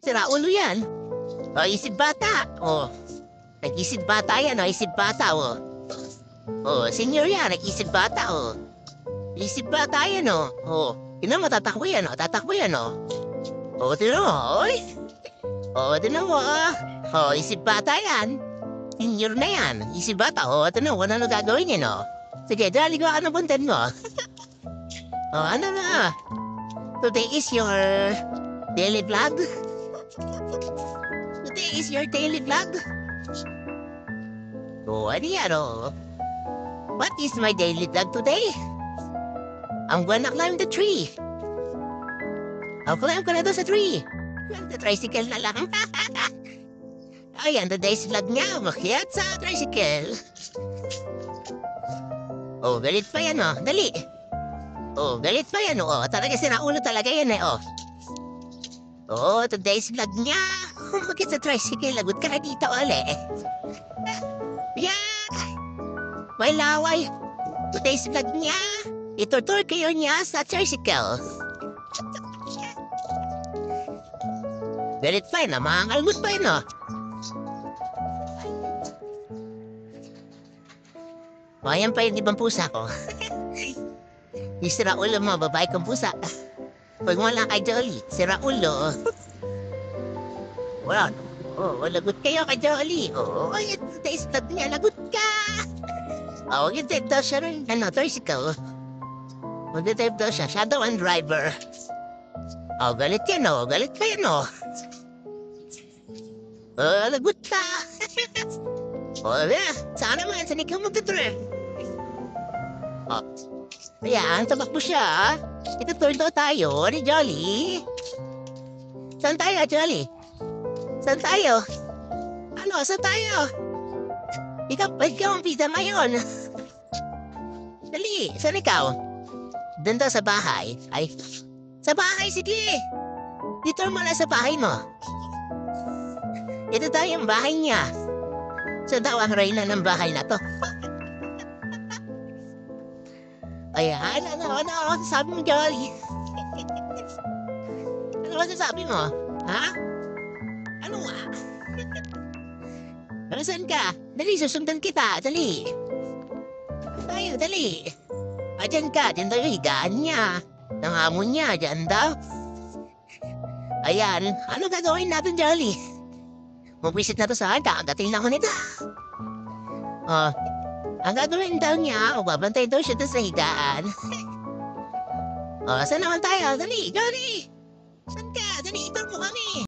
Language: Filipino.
Sira ulo yan. O, isip bata. O, nag-isip bata yan, o. Isip bata, o. O, senior yan, nag-isip bata, o. Isip bata yan, o. O, tinan mo, tatakbo yan, o. Tatakbo yan, o. O, tinan mo, oy. O, tinan mo, o. O, isip bata yan. Senior na yan. Isip bata, o. Tinan mo, ano gagawin yan, o. Sige, dali ko, ano puntan mo? O, ano na? Today is your daily vlog? Today is your daily vlog? Oh, ano yan, oh? What is my daily vlog today? I'm gonna climb the tree. I'll climb ko na doon sa tree. The tricycle na lang. Ayan, today's vlog niya. Makiat sa tricycle. Oh, galit pa yan, oh. Dali. Oh, galit pa yan, oh. Talaga sinaulo talaga yan, eh, oh. Oh, today's vlog niya. Umakit sa tricycle. Lagot ka na dito, ole. Yan. May laway. Today's vlog niya. Itutur kayo niya sa tricycle. Galit pa yan, oh. Mahangalgot pa yan, oh. Mayan pa yung ibang pusa ko. Yung sira ulo mo, babae kong pusa. Pag mo lang kay Jolly, sira ulo. Wala. Oh, lagot kayo kay Jolly. Oh, yung today's vlog niya, lagot ka. Oh, yung type daw siya rin, tricycle. Mag-type daw siya, shadow and driver. Oh, galit yan, oh. Galit ka yan, oh. Oh, lagot ka. Oh, yeah. Sana naman, saan ikaw mag-tutur? Oh. Ayan, tamakbo siya. Itutur daw tayo ni Jolly. Saan tayo, Jolly? Saan tayo? Ano, saan tayo? Ikaw ang pizza ngayon. Dali, saan ikaw? Doon daw sa bahay. Ay, sa bahay, sige. Dito mo na sa bahay mo. Ito daw yung bahay niya. So daw ang reyna ng bahay na to. Ayan, ano sabi mo, Jolly? Ano sasabi mo? Ha? Ano nga? Saan ka? Dali, susundan kita. Dali. Tayo, dali. Diyan ka. Diyan daw yung higaan niya. Ng hamon niya. Diyan daw. Ayan. Ano gagawin natin, Jolly? Mag-visit na to sa akin. Kakagating na ako nito. Oh. Ang gagawin daw niya, babantay daw siya doon sa higaan. Oh, saan naman tayo? Dali, Jolly! Saan ka? Dali, itur mo kami!